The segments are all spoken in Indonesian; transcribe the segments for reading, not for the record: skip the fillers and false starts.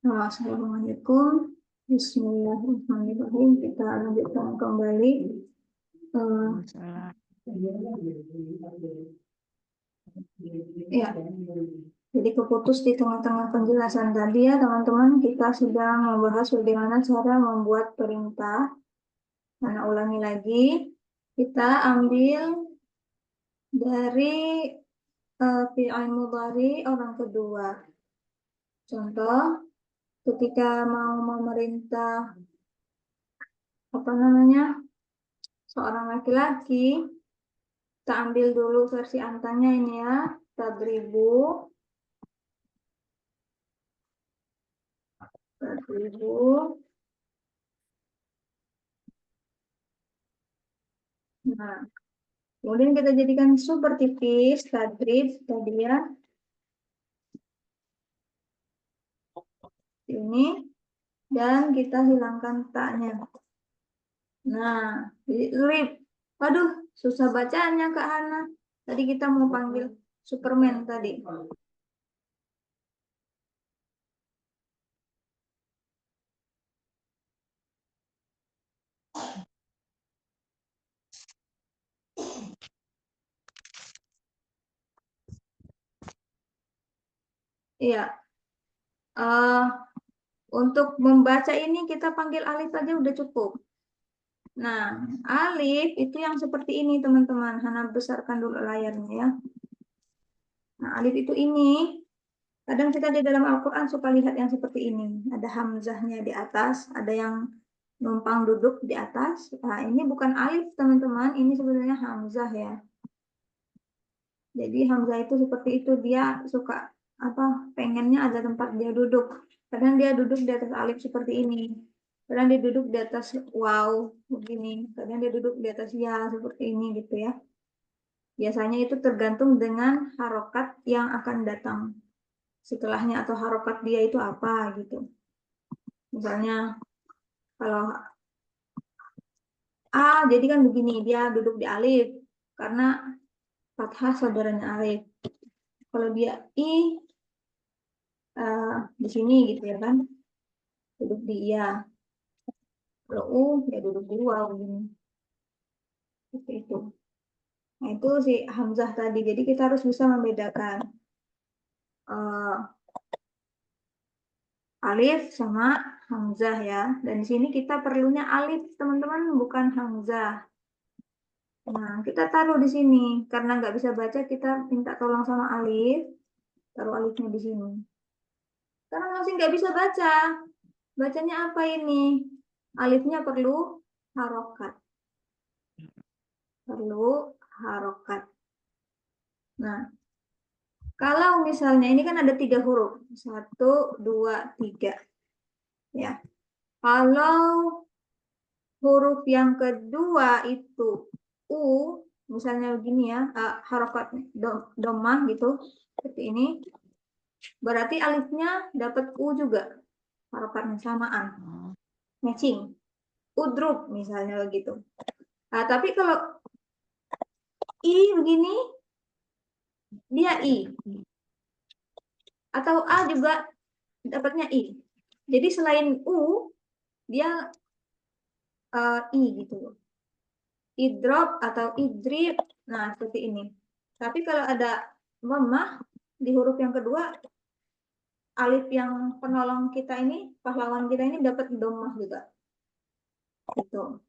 Assalamualaikum. Bismillahirrahmanirrahim. Kita lanjutkan kembali. Ya, jadi keputus di tengah-tengah penjelasan tadi ya teman-teman. Kita sudah membahas bagaimana cara membuat perintah. Nah, ulangi lagi. Kita ambil dari fi'il mudhari orang kedua. Contoh, ketika mau memerintah seorang laki-laki, kita ambil dulu versi antanya ini ya, tadribu. Nah, kemudian kita jadikan super tipis tadrib tadi ya. Ini dan kita hilangkan taknya. Nah, jadi rib. Waduh, susah bacanya Kak Hana. Tadi kita mau panggil Superman tadi. Iya. Untuk membaca ini kita panggil alif aja udah cukup. Nah, alif itu yang seperti ini teman-teman. Hana besarkan dulu layarnya ya. Nah, alif itu ini. Kadang kita di dalam Al-Quran suka lihat yang seperti ini. Ada hamzahnya di atas, ada yang numpang duduk di atas. Nah, ini bukan alif teman-teman, ini sebenarnya hamzah ya. Jadi hamzah itu seperti itu, dia suka pengennya ada tempat dia duduk. Kadang dia duduk di atas alif seperti ini. Kadang dia duduk di atas waw begini. Kadang dia duduk di atas ya seperti ini gitu ya. Biasanya itu tergantung dengan harokat yang akan datang setelahnya atau harokat dia itu apa gitu. Misalnya kalau A jadi kan begini, dia duduk di alif karena fathah saudaranya alif. Kalau dia I di sini gitu ya kan, duduk di iya. Kalau U ya duduk di waw begini. Seperti itu. Nah itu si hamzah tadi. Jadi kita harus bisa membedakan alif sama hamzah ya. Dan di sini kita perlunya alif teman-teman, bukan hamzah. Nah, kita taruh di sini. Karena nggak bisa baca, kita minta tolong sama alif. Taruh alifnya di sini. Karena masih nggak bisa baca. Bacanya apa ini? Alifnya perlu harokat. Perlu harokat. Nah, kalau misalnya ini kan ada 3 huruf. 1, 2, 3. Ya. Kalau huruf yang kedua itu U, misalnya begini ya, harokat domah gitu, seperti ini. Berarti alifnya dapat U juga. Harokatnya samaan. Matching. Udrub misalnya begitu. Nah, tapi kalau I begini, dia I. Atau A juga dapatnya I. Jadi selain U, dia I gitu. Idrob atau idrib. Nah, seperti ini. Tapi kalau ada lemah di huruf yang kedua, alif yang penolong kita ini, pahlawan kita ini dapat domah juga. Gitu.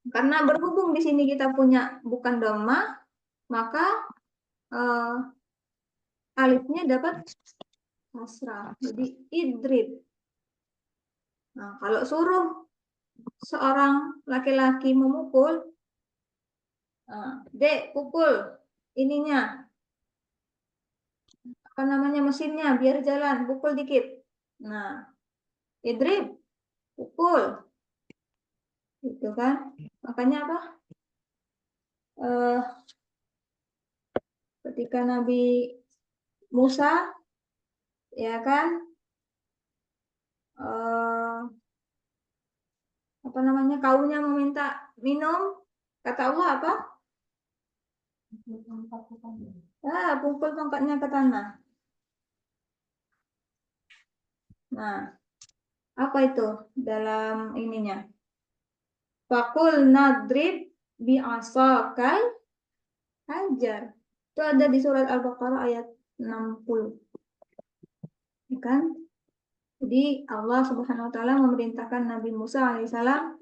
Karena berhubung di sini kita punya bukan domah, maka alifnya dapat kasrah. Jadi idrib. Nah, kalau suruh seorang laki-laki memukul, dek pukul ininya, mesinnya biar jalan, pukul dikit. Nah, idrib, pukul, gitu kan? Makanya apa? Ketika Nabi Musa, ya kan, kaumnya meminta minum, kata Allah apa? Pukul tongkatnya ke tanah. Nah, apa itu dalam ininya? Fakul nadrib bi'asakal hajar. Itu ada di surat Al-Baqarah ayat 60. Ya kan? Jadi Allah Subhanahu wa taala memerintahkan Nabi Musa alaihissalam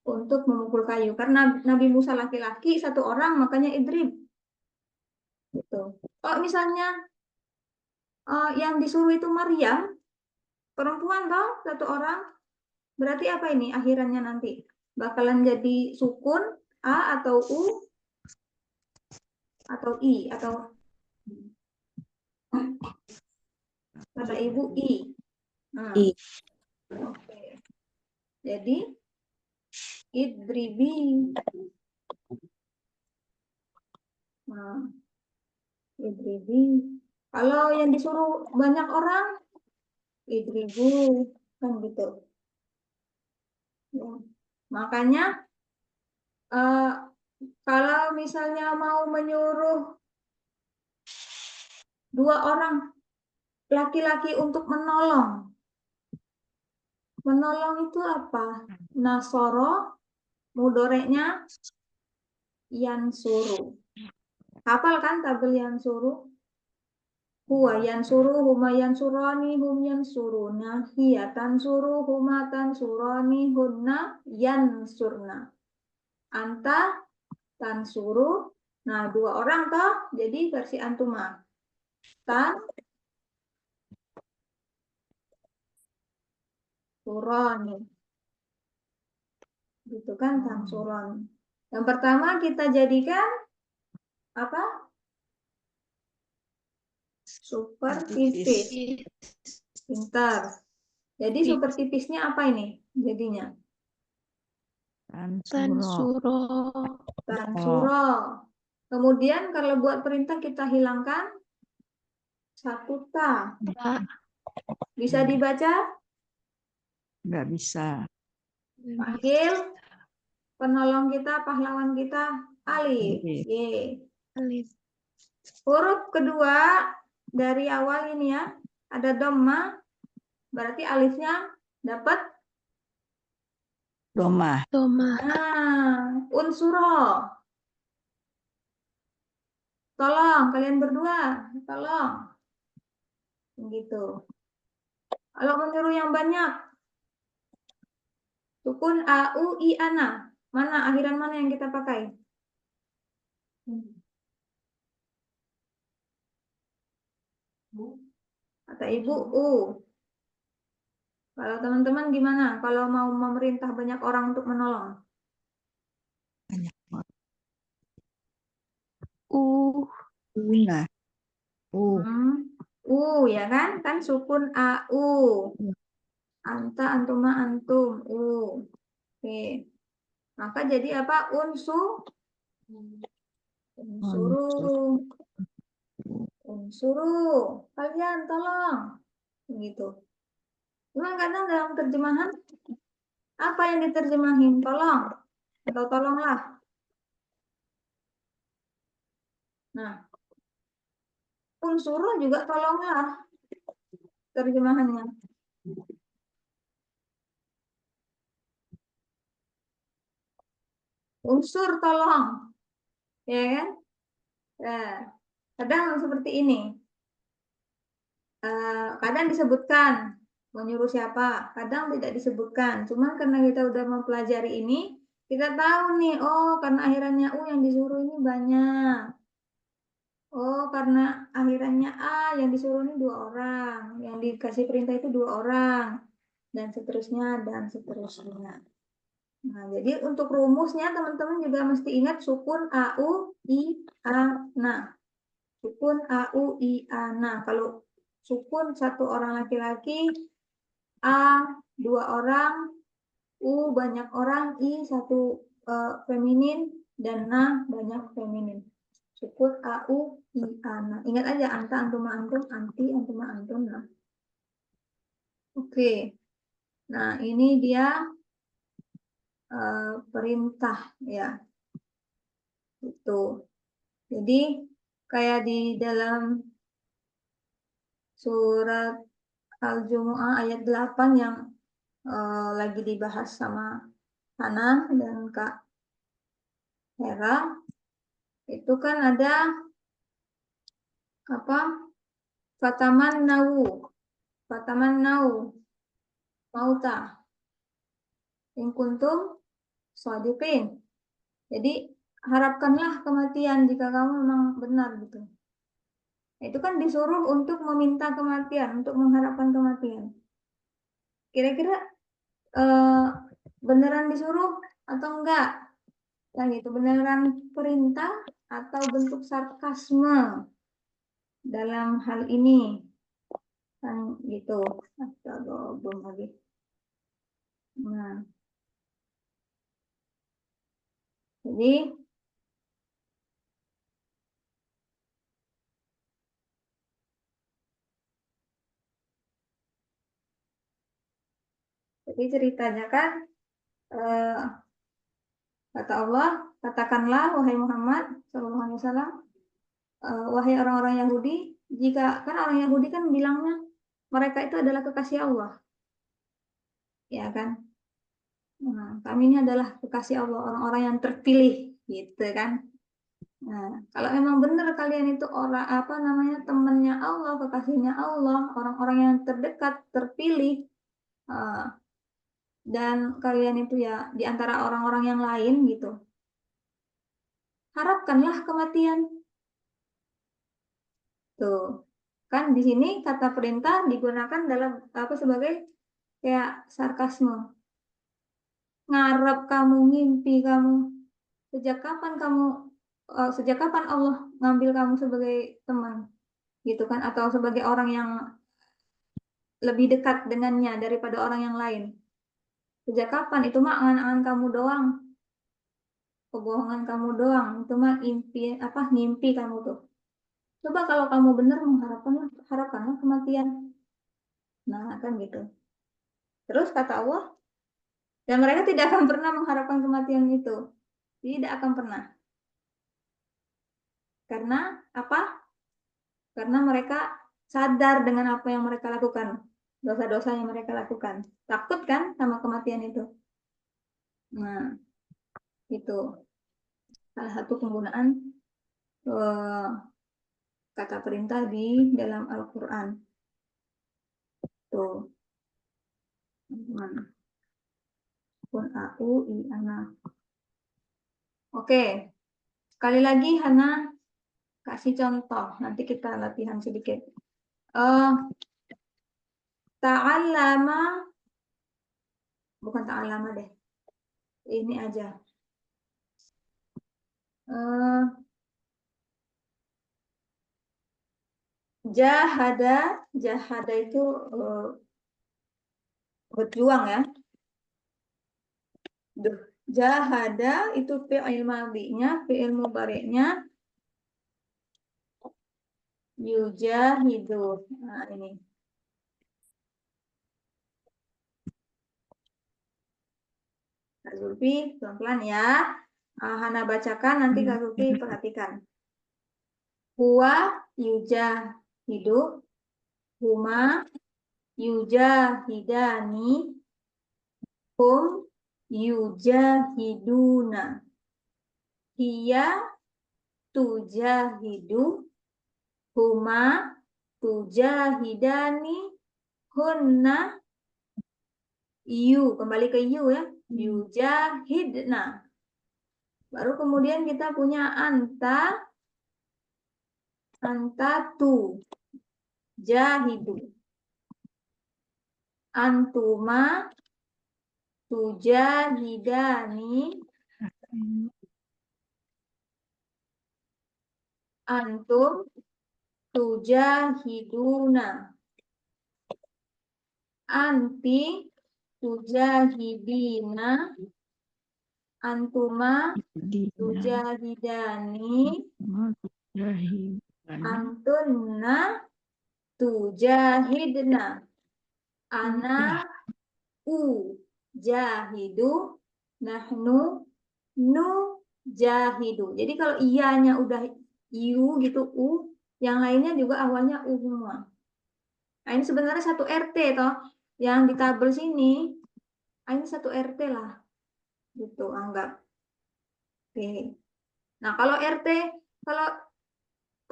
untuk memukul kayu. Karena Nabi Musa laki-laki, satu orang, makanya idrib. Gitu. Kalau misalnya yang disuruh itu Maryam, perempuan toh, satu orang, berarti apa ini akhirannya nanti? Bakalan jadi sukun A atau U atau I atau kata ibu I. Nah, I. oke. Jadi idribi. Nah, idribi. Kalau yang disuruh banyak orang, idribu kan gitu. Ya. Makanya kalau misalnya mau menyuruh dua orang laki-laki untuk menolong, menolong itu apa? Nasoro, mudoreknya yansuru. Hafal kan tabel yansuru? Huwa yansuru, huma yansurani, hum yansuruna, hiya tansuru, huma tansurani, hunna yansurna. Anta tansuru. Nah, dua orang toh, jadi versi antuma. Tan suroni. Gitu kan, tansuroni. Yang pertama kita jadikan apa? Super tipis. Pintar. Jadi super tipisnya apa ini jadinya? Tansuro. Tansuro. Kemudian kalau buat perintah kita hilangkan satu ta. Bisa dibaca? Nggak bisa. Panggil penolong kita, pahlawan kita, alif. Y. Alif. Huruf kedua dari awal ini ya, ada dhamma, berarti alifnya dapat Doma. Doma. nah, unsuro. Tolong kalian berdua, tolong. Gitu. Kalau menyuruh yang banyak, sukun a u i ana. Mana akhiran mana yang kita pakai? Kata ibu u. Kalau teman-teman gimana? Kalau mau memerintah banyak orang untuk menolong? Banyak banget. Una. Ya kan? Kan sukun a u. Anta, antuma, antum, u. Oke. Maka jadi apa? Unsuru. Unsuru. Kalian tolong. Gitu. Cuma kadang dalam terjemahan, apa yang diterjemahin? Tolong. Atau tolonglah. Nah, unsuru juga tolonglah. Terjemahannya. Unsur tolong. Ya kan? Nah, kadang seperti ini. Kadang disebutkan menyuruh siapa, kadang tidak disebutkan. Cuma karena kita udah mempelajari ini, kita tahu nih, oh karena akhirannya U yang disuruh ini banyak. Oh karena akhirannya A yang disuruh ini dua orang, yang dikasih perintah itu dua orang, dan seterusnya, dan seterusnya. Nah, jadi untuk rumusnya teman-teman juga mesti ingat sukun A, U, I, A, na. Sukun A, U, I, A, na. Kalau sukun satu orang laki-laki, A dua orang, U banyak orang, I satu feminin, dan na banyak feminin. Sukun A, U, I, A, na. Ingat aja anta, antuma, antum, anti, antuma, antum, nah. Oke. Nah, ini dia perintah ya. Itu. Jadi kayak di dalam surat Al-Jumu'ah ayat 8 yang lagi dibahas sama Hana dan Kak Hera. Itu kan ada apa? Fataman nau mauta in kuntum shadiqin. Jadi harapkanlah kematian jika kamu memang benar gitu. Itu kan disuruh untuk meminta kematian, untuk mengharapkan kematian. Kira-kira beneran disuruh atau enggak? Yang itu beneran perintah atau bentuk sarkasme dalam hal ini? Kan gitu. Astaga, belum lagi. Nah, jadi ceritanya kan kata Allah, katakanlah wahai Muhammad Shallallahu Alaihi Wasallam, wahai orang-orang Yahudi, jika kan orang Yahudi kan bilangnya mereka itu adalah kekasih Allah, ya kan? Nah, kami ini adalah kekasih Allah, orang-orang yang terpilih, gitu kan? Nah, kalau memang benar kalian itu orang apa namanya temannya Allah, kekasihnya Allah, orang-orang yang terdekat, terpilih, dan kalian itu ya di antara orang-orang yang lain gitu, harapkanlah kematian. Tuh, kan di sini kata perintah digunakan dalam apa sebagai kayak sarkasme. Ngarep kamu, ngimpi kamu. Sejak kapan Allah ngambil kamu sebagai teman, gitu kan? Atau sebagai orang yang lebih dekat dengannya daripada orang yang lain? Sejak kapan? Itu mah angan-angan kamu doang, kebohongan kamu doang. Itu mah ngimpi kamu tuh. Coba kalau kamu benar harapkanlah kematian. Nah, kan gitu. Terus kata Allah, dan mereka tidak akan pernah mengharapkan kematian itu. Tidak akan pernah. Karena apa? Karena mereka sadar dengan apa yang mereka lakukan. Dosa-dosa yang mereka lakukan. Takut kan sama kematian itu. Nah, itu salah satu penggunaan kata perintah di dalam Al-Quran. Tuh. Mana? Pun aku i anak. Oke. Sekali lagi Hana kasih contoh. Nanti kita latihan sedikit. Ta'allama, bukan ta'allama deh. Ini aja. Jahada itu berjuang ya. Jahada itu fi'il madhinya, fi'il mudhari'nya yujahidu. Nah, ini. Kak Zulfi, pelan-pelan ya. Hana bacakan, nanti Kak Zulfi perhatikan. Huwa yujahidu, huma yujahidani, hum yujahiduna, hiya tujahidu, huma tujahidani, hunna kembali ke ya, yujahidna. Baru kemudian kita punya anta tu jahidu, antuma tujahidani, antum tujahiduna, anti tujahidina, antuma tujahidani, antunna tujahidna, ana jahidu, nahnu nu jahidu. Jadi kalau iyanya udah iu gitu, yang lainnya juga awalnya semua. Nah, ini sebenarnya satu RT toh. Yang di tabel sini, ini satu RT lah. Gitu, anggap. Oke. Nah, kalau RT, kalau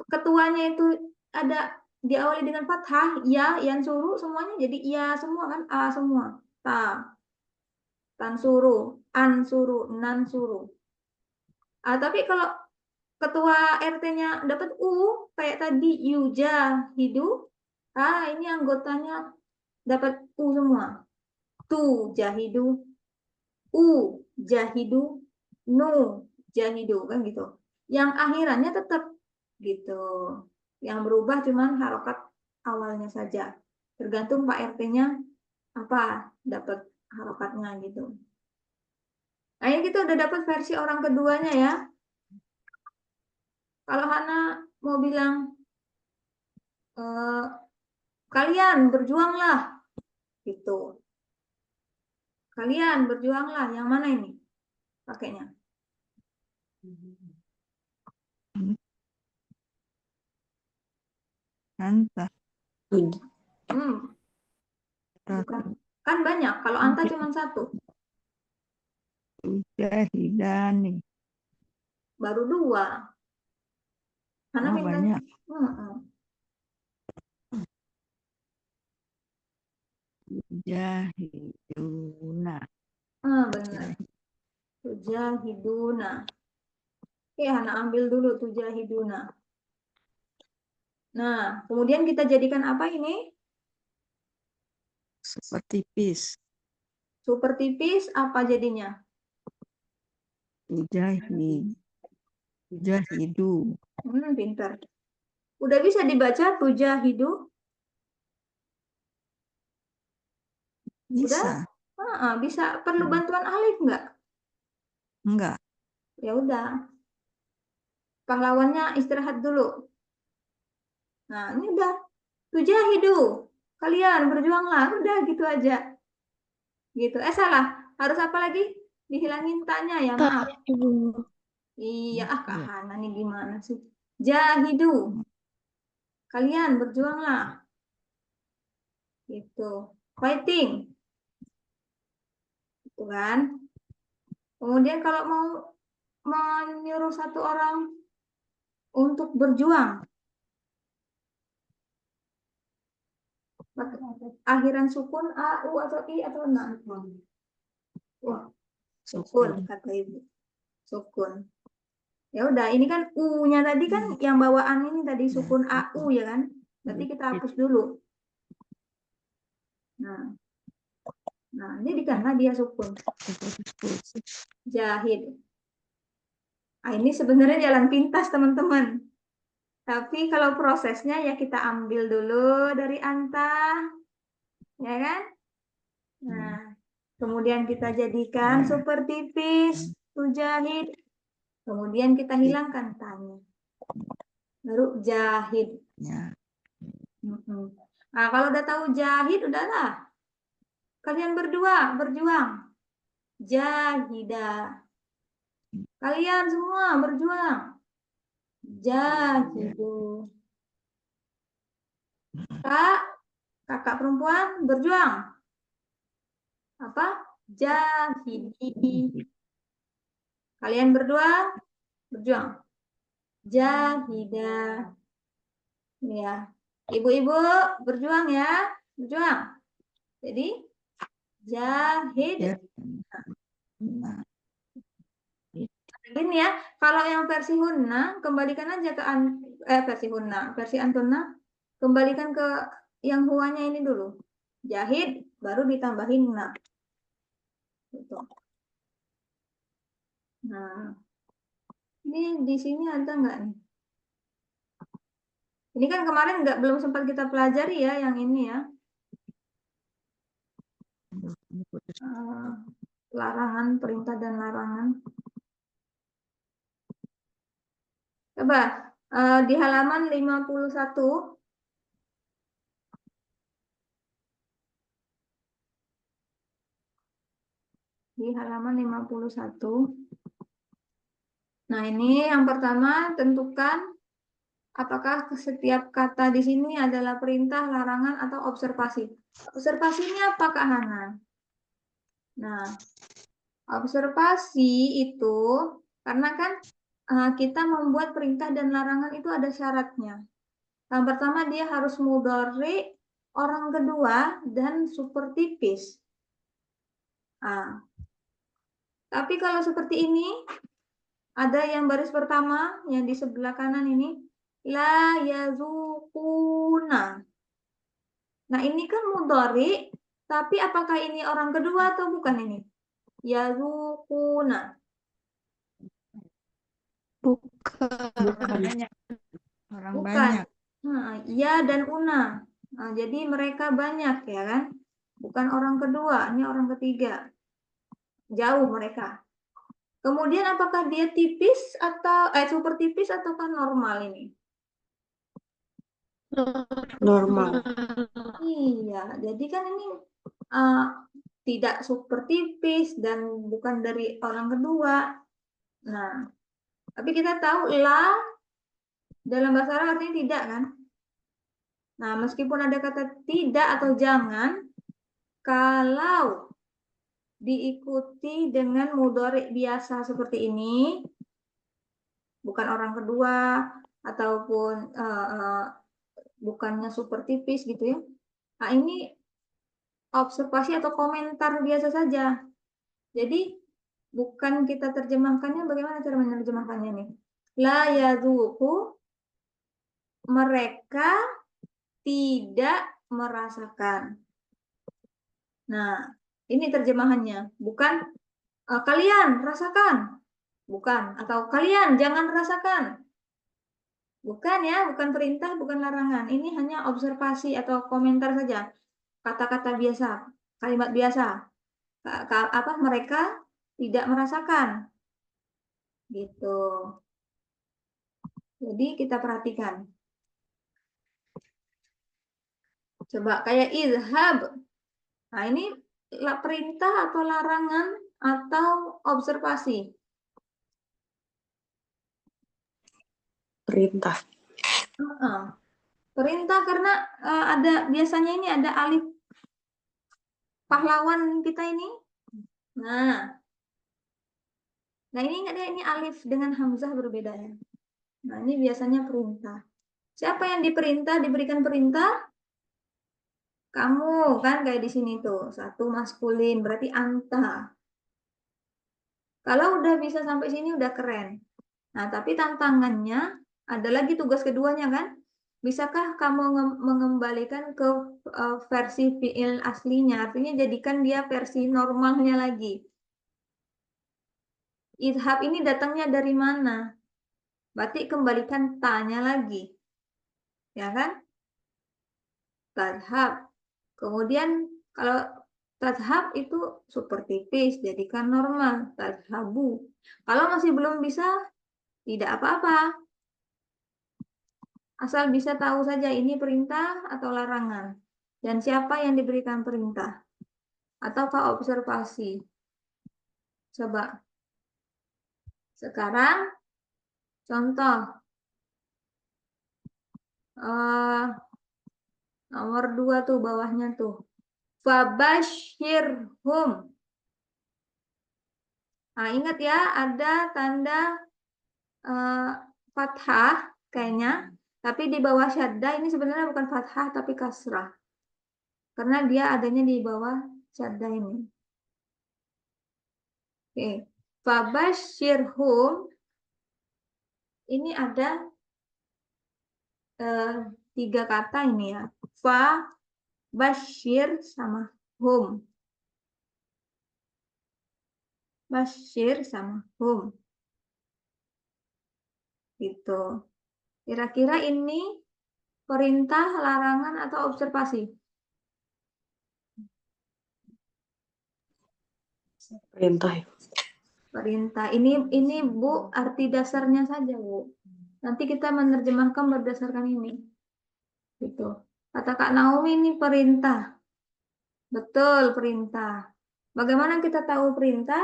ketuanya itu ada diawali dengan fathah, ya, yang suruh semuanya jadi iya semua kan, A semua. Tan suruh, an suruh, nan suruh. Tapi kalau ketua RT-nya dapat U, kayak tadi Yuja, Hidu, ini anggotanya dapat U semua. Tu Jahidu, U Jahidu, Nu Jahidu, kan gitu. Yang akhirannya tetap gitu. Yang berubah cuman harokat awalnya saja. Tergantung Pak RT-nya apa dapat harokatnya gitu. Nah, ini kita udah dapat versi orang keduanya ya. Kalau Hana mau bilang kalian berjuanglah gitu. Kalian berjuanglah. Yang mana ini pakainya? Anta. Bukan. Kan banyak. Kalau anta cuma satu. Tujahidani. Baru dua. Karena Oh, minta. banyak. Tujahiduna. Benar. Tujahiduna. Oke, Hana ambil dulu tujahiduna. Nah, kemudian kita jadikan apa ini? Super tipis. Super tipis apa jadinya? Tujahidu. Pintar. Udah bisa dibaca tujahidu? Bisa. Udah? Bisa. Perlu bantuan alif nggak? Enggak. Ya udah. Pahlawannya istirahat dulu. Nah, ini udah. Tujahidu. Kalian berjuanglah. Udah gitu aja. Gitu. Salah. Harus apa lagi? Dihilangin tanya ya, maaf. Ibu. Iya, Kak Hana nih gimana sih? Jahidu. Kalian berjuanglah. Gitu. Fighting. Gitu kan. Kemudian kalau mau menyuruh satu orang untuk berjuang, akhiran sukun A, U atau I atau na? Wah, sukun kata ibu. Sukun. Ya udah, ini kan U-nya tadi kan yang bawaan ini tadi sukun AU ya kan? Berarti kita hapus dulu. Nah, ini karena dia sukun. Jahid. Nah, ini sebenarnya jalan pintas teman-teman. Tapi kalau prosesnya ya kita ambil dulu dari anta, ya kan? Nah, kemudian kita jadikan super tipis, tujahid. Kemudian kita hilangkan tanya. Baru jahid. Nah, kalau udah tahu jahid, udahlah. Kalian berdua berjuang. Jahida. Kalian semua berjuang. Jahidu. Kakak perempuan berjuang. Apa? Jahidi. Kalian berdua berjuang. Jahida. Ya. Ibu-ibu berjuang ya. Berjuang. Jadi jahid. Ini ya, kalau yang versi Hunna kembalikan aja ke versi Hunna, versi Antuna kembalikan ke yang huanya ini dulu. Jahid baru ditambahin na. Gitu. Nah, ini di sini ada nggak nih? Ini kan kemarin belum sempat kita pelajari ya yang ini ya. Larangan, perintah dan larangan. Coba di halaman 51. Di halaman 51. Nah, ini yang pertama tentukan apakah setiap kata di sini adalah perintah, larangan, atau observasi? Observasinya apa, Kak Hana? Nah, observasi itu karena kan kita membuat perintah dan larangan itu ada syaratnya. Yang pertama dia harus mudhari, orang kedua, dan super tipis. Nah, tapi kalau seperti ini, ada yang baris pertama, yang di sebelah kanan ini, la yazukuna. Nah, ini kan mudhari, tapi apakah ini orang kedua atau bukan ini? Yazukuna. Bukan. Banyak. Orang Bukan. banyak. Nah, ya dan una. Nah, jadi mereka banyak ya kan? Bukan orang kedua, ini orang ketiga. Jauh mereka. Kemudian apakah dia tipis atau super tipis ataukah normal ini? Normal. Iya, jadi kan ini uh, tidak super tipis dan bukan dari orang kedua. Nah, tapi kita tahu la dalam bahasa Arab artinya tidak kan? Nah, meskipun ada kata tidak atau jangan, kalau diikuti dengan mudhari biasa seperti ini, bukan orang kedua ataupun bukannya super tipis gitu ya. Nah, ini observasi atau komentar biasa saja. Jadi bukan kita terjemahkannya, bagaimana cara menerjemahkannya nih? La yadzuqu, mereka tidak merasakan. Nah, ini terjemahannya, bukan kalian rasakan, bukan, atau kalian jangan rasakan. Bukan ya, bukan perintah, bukan larangan. Ini hanya observasi atau komentar saja. Kata-kata biasa, kalimat biasa. Apa mereka tidak merasakan. Gitu. Jadi kita perhatikan. Coba kayak izhab. Nah, ini perintah atau larangan atau observasi. Perintah. Perintah karena ada biasanya ini ada alif pahlawan kita ini. Nah ini ingat ya, ini alif dengan hamzah berbeda ya. Nah, ini biasanya perintah. Siapa yang diperintah, diberikan perintah? Kamu kan kayak di sini tuh, satu maskulin, berarti anta. Kalau udah bisa sampai sini udah keren. Nah, tapi tantangannya ada lagi tugas keduanya kan? Bisakah kamu mengembalikan ke versi fiil aslinya? Artinya jadikan dia versi normalnya lagi. Idhab ini datangnya dari mana? Berarti kembalikan tanya lagi. Ya kan? Tadhab. Kemudian kalau tadhab itu super tipis, jadikan normal. Tadhabu. Kalau masih belum bisa, tidak apa-apa. Asal bisa tahu saja ini perintah atau larangan. Dan siapa yang diberikan perintah. Ataukah observasi. Coba. Sekarang, contoh. Nomor 2 tuh, bawahnya tuh. Fabashirhum. Nah, ingat ya, ada tanda fathah kayaknya. Tapi di bawah syaddah ini sebenarnya bukan fathah tapi kasrah. Karena dia adanya di bawah syaddah ini. Oke. Fabashirhum. Ini ada 3 kata ini ya. Fa, bashir, sama hum. Bashir sama hum. Gitu. Kira-kira ini perintah, larangan, atau observasi? Perintah. Perintah. Ini Bu, arti dasarnya saja, Bu. Nanti kita menerjemahkan berdasarkan ini. Gitu. Kata Kak Naomi ini perintah. Betul, perintah. Bagaimana kita tahu perintah?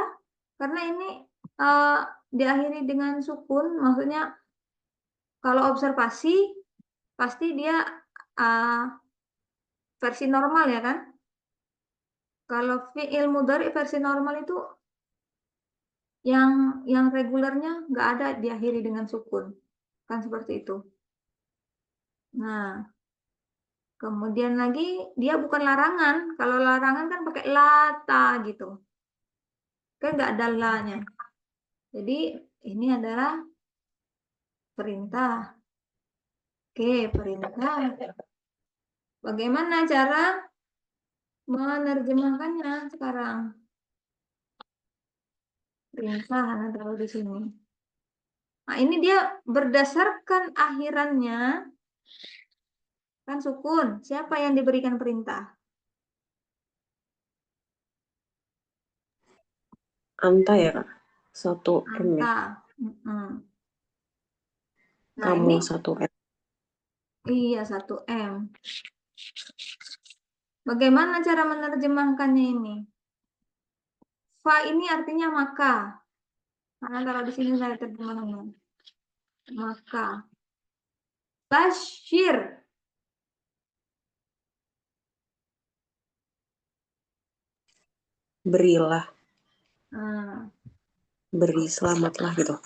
Karena ini diakhiri dengan sukun, maksudnya Kalau observasi pasti dia versi normal ya kan? Kalau fi'il mudhari versi normal itu yang regulernya nggak ada diakhiri dengan sukun. Kan seperti itu. Nah, kemudian lagi dia bukan larangan. Kalau larangan kan pakai lata gitu. Kan nggak ada la-nya. Jadi ini adalah perintah. Oke, perintah. Bagaimana cara menerjemahkannya sekarang? Perintah, nah taruh di sini. Nah, ini dia berdasarkan akhirannya kan sukun. Siapa yang diberikan perintah? Anta ya, Kak? 1 M ya? Anta. Mm-mm. Nah, Kamu ini 1 M. iya 1 M. Bagaimana cara menerjemahkannya ini? Fa ini artinya maka. Karena taruh di sini saya terjemahnya. Maka. Basyir. Berilah, Nah, beri selamatlah gitu.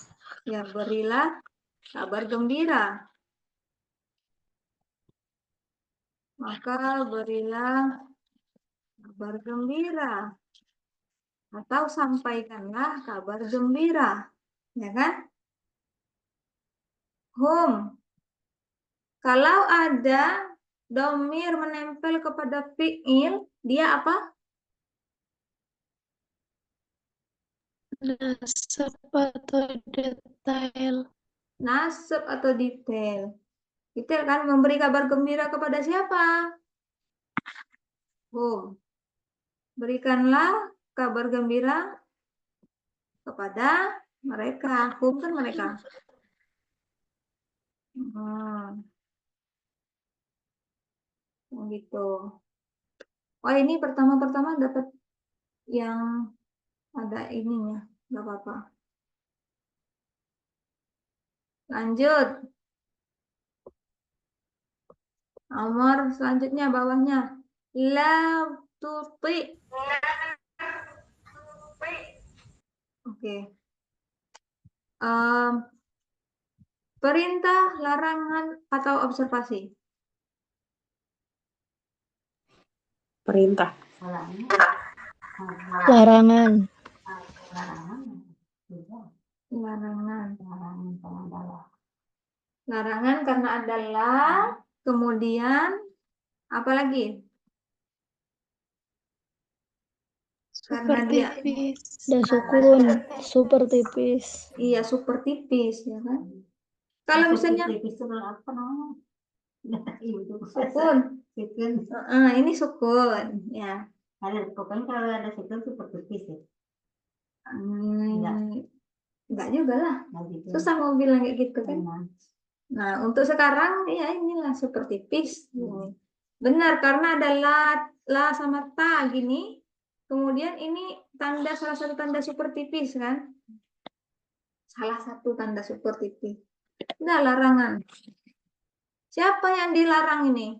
ya berilah kabar gembira. Maka berilah kabar gembira. Atau sampaikanlah kabar gembira. Ya kan? Hum. Kalau ada domir menempel kepada fi'il, dia apa? Nasab atau detail. Nasab atau detail. Detail kan memberi kabar gembira kepada siapa? Hum. Berikanlah kabar gembira kepada mereka. Hum kan mereka. Gitu. Oh ini pertama-pertama dapat yang ada ininya. Gak apa-apa. Lanjut. Nomor selanjutnya bawahnya. La tuti. Oke. Perintah, larangan, atau observasi? Perintah. Larangan. Larangan. Larangan karena adalah, kemudian apa lagi? Karena Super dia tipis. Dan sukun. Super tipis. iya super tipis ya kan. Kalau misalnya sukun, ini sukun ya. Pokoknya kalau ada sukun super tipis ya. Enggak juga lah. Gitu. Susah mau bilang kayak gitu kan. Memang. Nah, untuk sekarang ya inilah super tipis. Benar karena ada la sama ta gini. Kemudian ini tanda salah satu tanda super tipis kan? Salah satu tanda super tipis. Nah, larangan. Siapa yang dilarang ini?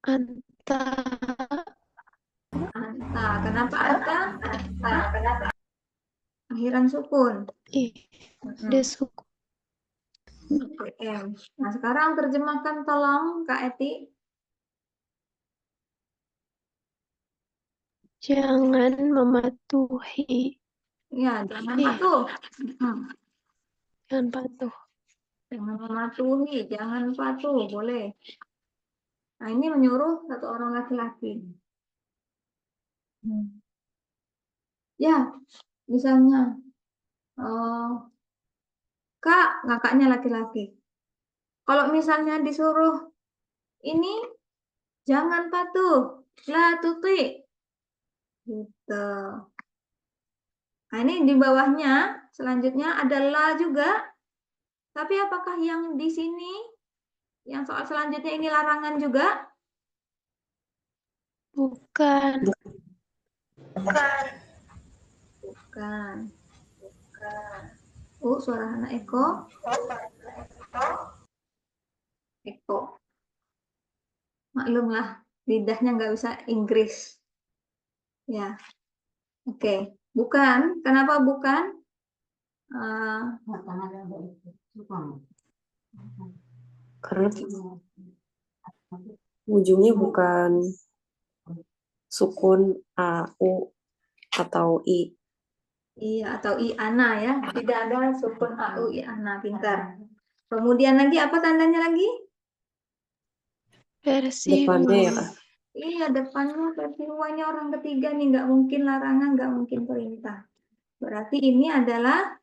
Anta. Anta. Kenapa anta? Kenapa? Akhiran sukun. Ih, dia suku. M. Nah, sekarang terjemahkan tolong Kak Eti. Jangan mematuhi. Ya, jangan patuh. Jangan patuh. Jangan mematuhi, jangan patuh, boleh. Nah, ini menyuruh satu orang laki-laki. Ya, misalnya, Kak, kakaknya laki-laki. Kalau misalnya disuruh, ini jangan patuh, la tuti. Gitu. Nah, ini di bawahnya, selanjutnya adalah juga. Tapi apakah yang di sini, yang soal selanjutnya ini larangan juga? Bukan. Bukan. Suara anak Eko. Eko. Maklumlah, lidahnya nggak bisa Inggris. Ya, oke. Bukan. Kenapa bukan? Karena ada itu. Sukun. Karena ujungnya bukan sukun A, U, atau I. Iya, atau I ana ya. Tidak ada sukun A, U, I ana. Pintar. Kemudian lagi apa tandanya lagi? Versi Depannya ya, U. Kak. Iya, depannya versi U-nya orang ketiga nih. Nggak mungkin larangan, nggak mungkin perintah. Berarti ini adalah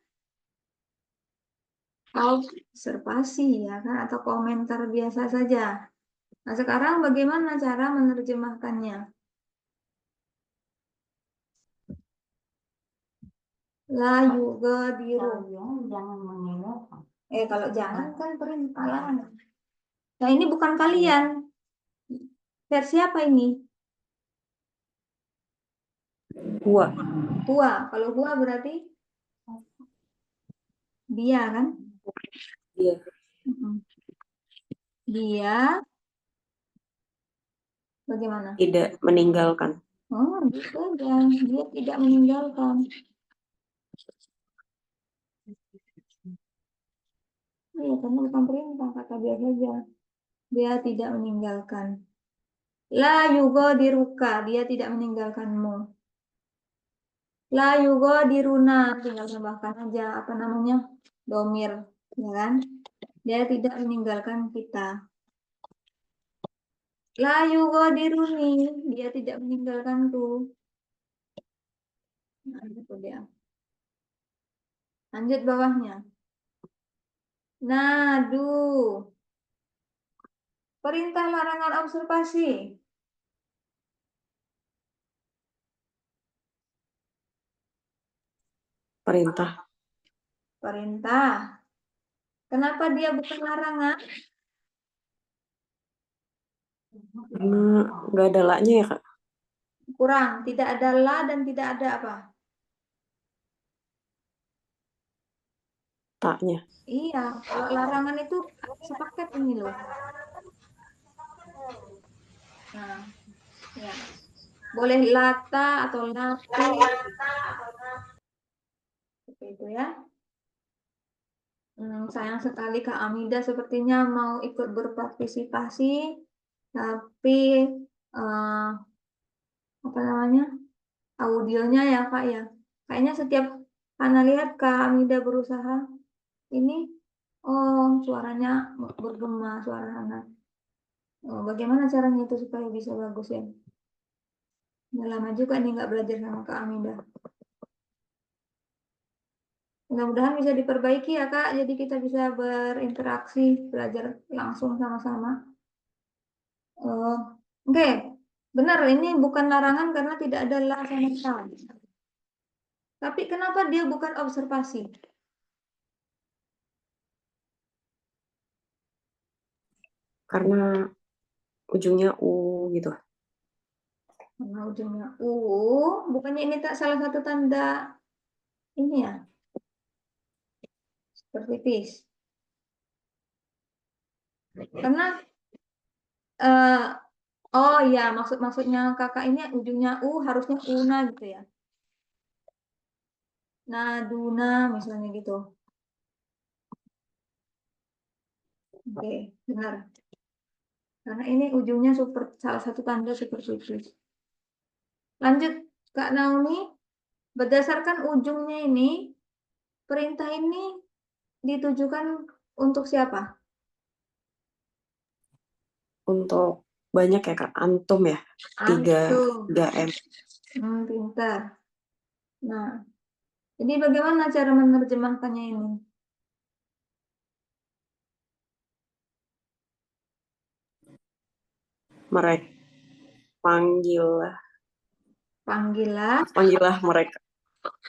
observasi ya kan, atau komentar biasa saja. Nah, sekarang bagaimana cara menerjemahkannya? La yugadiru. Jangan meninggalkan. Kalau jangan kan perintah larangan. Nah, ini bukan kalian. Versi apa ini? Gua. Hua. Kalau hua berarti dia kan? Iya. Mm-mm. Dia bagaimana? Tidak meninggalkan. Oh, gitu aja. Dia tidak meninggalkan. Iya, karena bukan perintah, kata dia saja. Dia tidak meninggalkan. La yugadiruka, dia tidak meninggalkanmu. La yugadiruna, tinggal tambahkan aja apa namanya? Domir, ya kan? Dia tidak meninggalkan kita. La yugadiruni, dia tidak meninggalkanku. Nah, itu dia. Lanjut bawahnya. Nadu. Perintah larangan observasi. Perintah. Perintah. Kenapa dia bukan larangan? Karena nggak ada la-nya ya, Kak. Kurang. Tidak ada la dan tidak ada apa? Tak-nya. Iya, kalau larangan itu sepaket ini loh. Nah, ya. Boleh lata atau lati. Seperti itu ya. Sayang sekali Kak Amida sepertinya mau ikut berpartisipasi, tapi eh, apa namanya, audionya ya Kak ya. Kayaknya setiap Ana lihat Kak Amida berusaha ini, suaranya bergema suara Ana. Bagaimana caranya itu supaya bisa bagus ya? Udah lama juga nih nggak belajar sama Kak Amida. Mudah-mudahan bisa diperbaiki ya Kak, jadi kita bisa berinteraksi, belajar langsung sama-sama. Oke, benar ini bukan larangan karena tidak ada la sama sekali. Tapi kenapa dia bukan observasi? Karena ujungnya U gitu. Karena ujungnya bukannya ini tak salah satu tanda ini ya, seperti pis. Karena oh ya, maksudnya kakak ini ujungnya harusnya una gitu ya. Naduna misalnya gitu. Oke, benar. Karena ini ujungnya salah satu tanda seperti pis. Lanjut Kak Naomi, berdasarkan ujungnya ini, perintah ini ditujukan untuk siapa? Untuk banyak ya, Kak. Antum ya. Tiga Antum. M. Pintar. Nah, jadi bagaimana cara menerjemahkannya ini? Mereka. Panggillah mereka.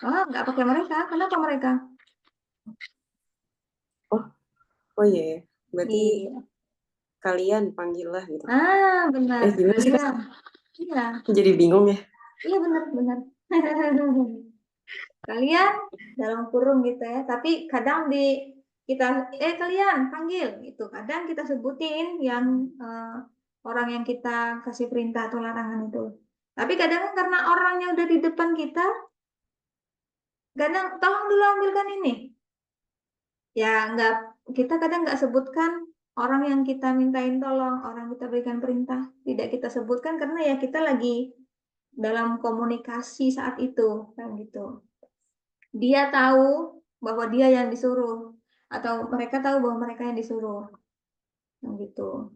Nggak pakai mereka. Kenapa mereka? Oh iya ya. Berarti Iya. kalian panggillah gitu. Benar. Gimana sih, Kak? Iya. Jadi bingung ya. Iya benar. Kalian dalam kurung gitu ya. Tapi kadang kita kalian panggil gitu. Kadang kita sebutin yang orang yang kita kasih perintah atau larangan itu. Tapi kadang karena orangnya udah di depan kita, kadang tolong dulu ambilkan ini. Ya kita kadang nggak sebutkan orang yang kita mintain tolong, orang kita berikan perintah, tidak kita sebutkan karena ya kita lagi dalam komunikasi saat itu, kan gitu. Dia tahu bahwa dia yang disuruh, atau mereka tahu bahwa mereka yang disuruh, kan gitu.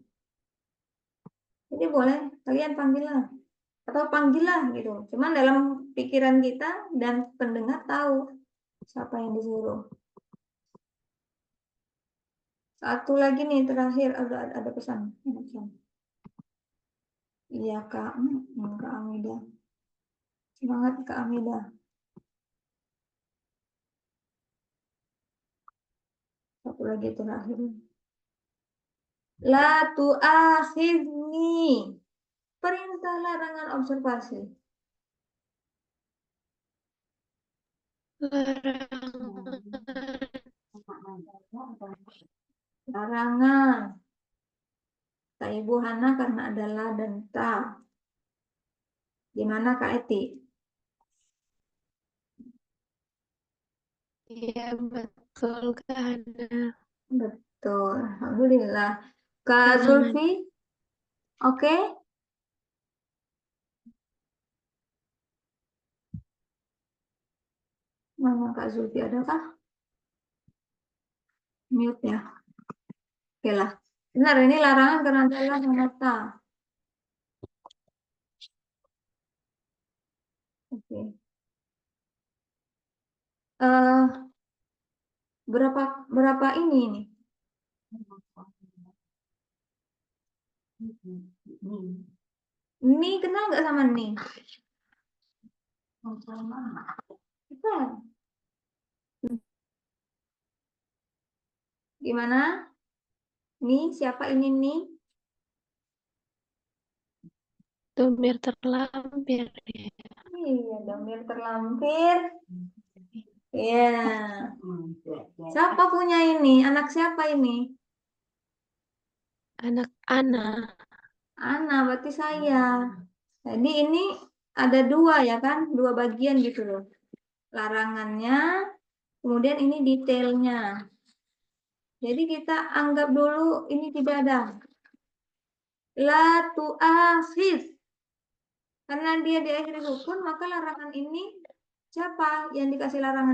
Jadi boleh kalian panggillah atau panggillah gitu. Cuman dalam pikiran kita dan pendengar tahu siapa yang disuruh. Satu lagi nih terakhir ada pesan. Iya Kak, Kak Amida. Semangat Kak Amida. Satu lagi terakhir. La tu'akhidni. Perintah larangan observasi. Larangan. Kak Ibu Hana karena adalah dan ta. Gimana Kak Eti? Iya, betul kan. Betul. Alhamdulillah. Kak Larangan. Zulfi? Oke? Mana Kak Zulfi adakah? Mute ya. Oke lah. Benar, ini larangan karena adalah mata. Oke. Berapa ini? Ni kenal nggak sama Ni? Bukan. Gimana? Ni siapa ini Ni? Domir terlampir. Iya, domir terlampir. Iya. Siapa punya ini? Anak siapa ini? Anak Ana. Ana, berarti saya. Jadi ini ada dua ya kan? Dua bagian gitu loh. Larangannya, kemudian ini detailnya. Jadi kita anggap dulu ini tidak ada. La tu'akhidh. Karena dia diakhiri rukun, maka larangan ini siapa yang dikasih larangan?